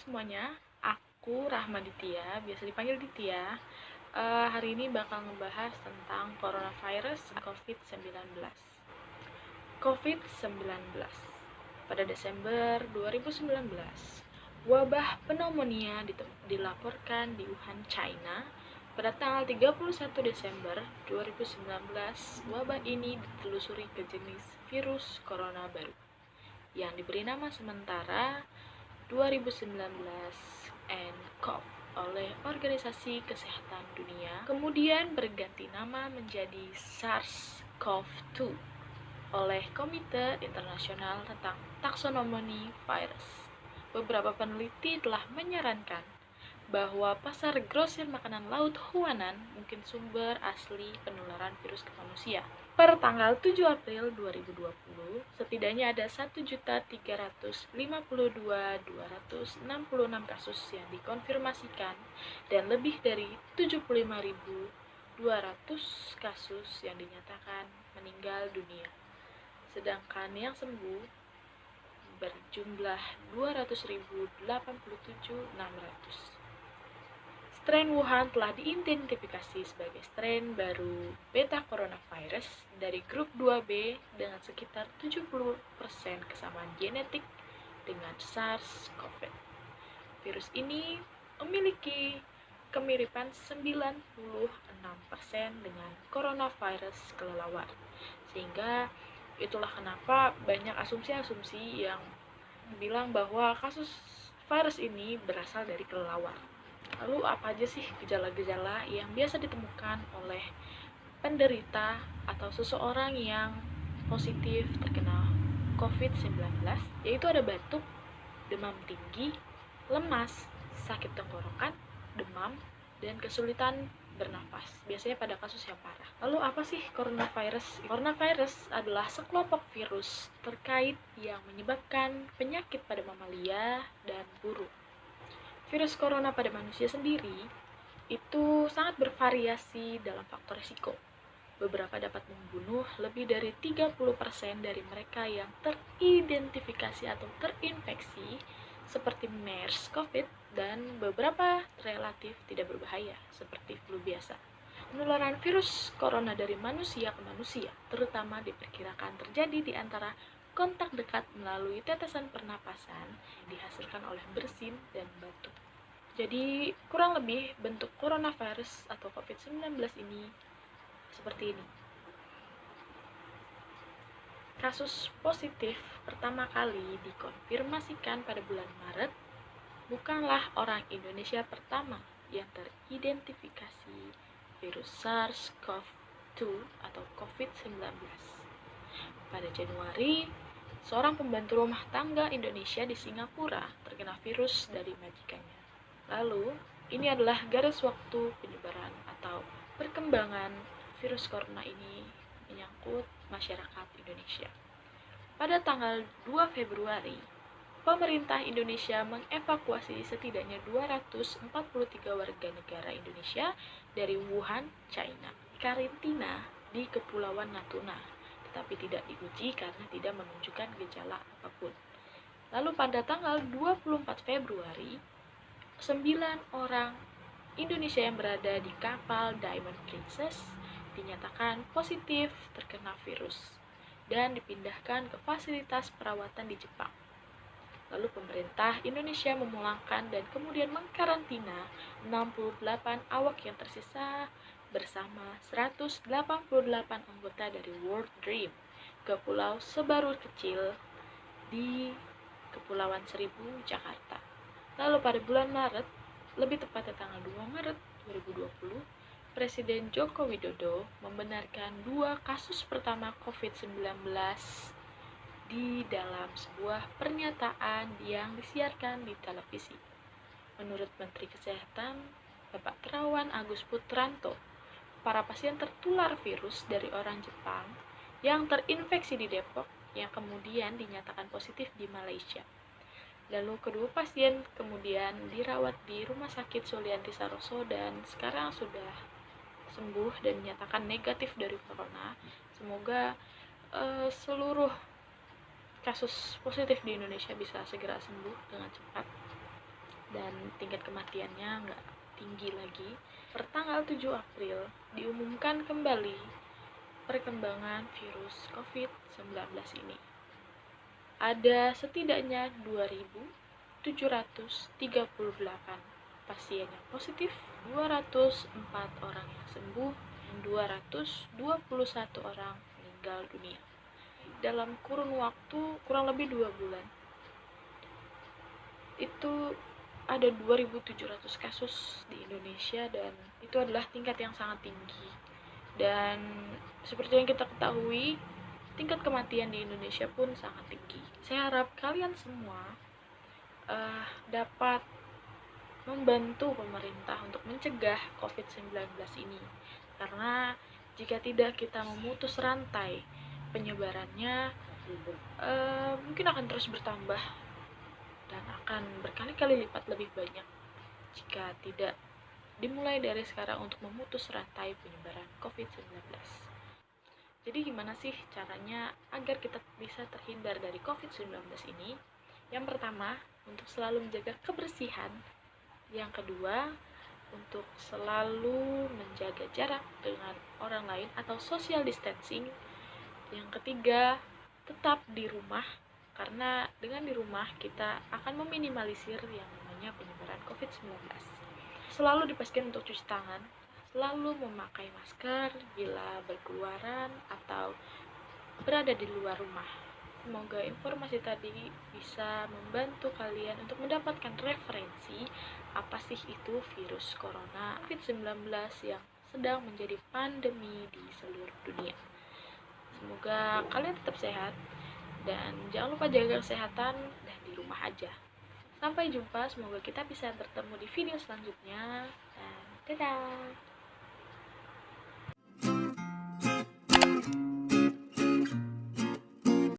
semuanya, aku Rahmaditya, biasa dipanggil Ditya. Hari ini bakal ngebahas tentang coronavirus COVID-19. COVID-19. Pada Desember 2019, wabah pneumonia dilaporkan di Wuhan, China. Pada tanggal 31 Desember 2019, wabah ini ditelusuri ke jenis virus corona baru yang diberi nama sementara 2019 nCoV oleh Organisasi Kesehatan Dunia, kemudian berganti nama menjadi SARS-CoV-2 oleh Komite Internasional tentang Taksonomi Virus. Beberapa peneliti telah menyarankan bahwa pasar grosir makanan laut Huanan mungkin sumber asli penularan virus ke manusia. Per tanggal 7 April 2020, setidaknya ada 1.352.266 kasus yang dikonfirmasikan dan lebih dari 75.200 kasus yang dinyatakan meninggal dunia. Sedangkan yang sembuh berjumlah 200.087.600. Strain Wuhan telah diidentifikasi sebagai strain baru beta coronavirus dari grup 2B dengan sekitar 70% kesamaan genetik dengan SARS-CoV. Virus ini memiliki kemiripan 96% dengan coronavirus kelelawar. Sehingga itulah kenapa banyak asumsi-asumsi yang bilang bahwa kasus virus ini berasal dari kelelawar. Lalu apa aja sih gejala-gejala yang biasa ditemukan oleh penderita atau seseorang yang positif terkena COVID-19? Yaitu ada batuk, demam tinggi, lemas, sakit tenggorokan, demam, dan kesulitan bernafas, biasanya pada kasus yang parah. Lalu apa sih coronavirus? Coronavirus adalah sekelompok virus terkait yang menyebabkan penyakit pada mamalia dan burung. Virus corona pada manusia sendiri itu sangat bervariasi dalam faktor risiko. Beberapa dapat membunuh lebih dari 30% dari mereka yang teridentifikasi atau terinfeksi seperti MERS-CoV dan beberapa relatif tidak berbahaya seperti flu biasa. Penularan virus corona dari manusia ke manusia terutama diperkirakan terjadi di antara kontak dekat melalui tetesan pernapasan yang dihasilkan oleh bersin dan batuk. Jadi kurang lebih bentuk coronavirus atau COVID-19 ini seperti ini. Kasus positif pertama kali dikonfirmasikan pada bulan Maret bukanlah orang Indonesia pertama yang teridentifikasi virus SARS-CoV-2 atau COVID-19. Pada Januari, seorang pembantu rumah tangga Indonesia di Singapura terkena virus dari majikannya. Lalu, ini adalah garis waktu penyebaran atau perkembangan virus corona ini menyangkut masyarakat Indonesia. Pada tanggal 2 Februari, pemerintah Indonesia mengevakuasi setidaknya 243 warga negara Indonesia dari Wuhan, China, karantina di Kepulauan Natuna, tetapi tidak diuji karena tidak menunjukkan gejala apapun. Lalu pada tanggal 24 Februari, 9 orang Indonesia yang berada di kapal Diamond Princess dinyatakan positif terkena virus dan dipindahkan ke fasilitas perawatan di Jepang. Lalu pemerintah Indonesia memulangkan dan kemudian mengkarantina 68 awak yang tersisa bersama 188 anggota dari World Dream ke Pulau Sebaru kecil di Kepulauan Seribu, Jakarta. Lalu pada bulan Maret, lebih tepatnya tanggal 2 Maret 2020, Presiden Joko Widodo membenarkan 2 kasus pertama COVID-19 di dalam sebuah pernyataan yang disiarkan di televisi. Menurut Menteri Kesehatan, Bapak Terawan Agus Putranto, para pasien tertular virus dari orang Jepang yang terinfeksi di Depok yang kemudian dinyatakan positif di Malaysia. Lalu kedua pasien kemudian dirawat di Rumah Sakit Sulianti Saroso dan sekarang sudah sembuh dan dinyatakan negatif dari corona. Semoga seluruh kasus positif di Indonesia bisa segera sembuh dengan cepat. dan tingkat kematiannya nggak tinggi lagi. Pertanggal 7 April diumumkan kembali perkembangan virus COVID-19 ini. Ada setidaknya 2.738 pasien yang positif, 204 orang yang sembuh, dan 221 orang meninggal dunia. Dalam kurun waktu kurang lebih 2 bulan, itu ada 2.700 kasus di Indonesia, dan itu adalah tingkat yang sangat tinggi. Dan seperti yang kita ketahui, tingkat kematian di Indonesia pun sangat tinggi. Saya harap kalian semua dapat membantu pemerintah untuk mencegah COVID-19 ini, karena jika tidak kita memutus rantai penyebarannya, mungkin akan terus bertambah dan akan berkali-kali lipat lebih banyak jika tidak dimulai dari sekarang untuk memutus rantai penyebaran COVID-19. Jadi gimana sih caranya agar kita bisa terhindar dari COVID-19 ini? Yang pertama, untuk selalu menjaga kebersihan. Yang kedua, untuk selalu menjaga jarak dengan orang lain atau social distancing. Yang ketiga, tetap di rumah, karena dengan di rumah kita akan meminimalisir yang namanya penyebaran COVID-19. Selalu dipastikan untuk cuci tangan, selalu memakai masker bila berkeluaran atau berada di luar rumah. Semoga informasi tadi bisa membantu kalian untuk mendapatkan referensi apa sih itu virus corona COVID-19 yang sedang menjadi pandemi di seluruh dunia. Semoga kalian tetap sehat dan jangan lupa jaga kesehatan dan di rumah aja. Sampai jumpa, semoga kita bisa bertemu di video selanjutnya, dan dadah.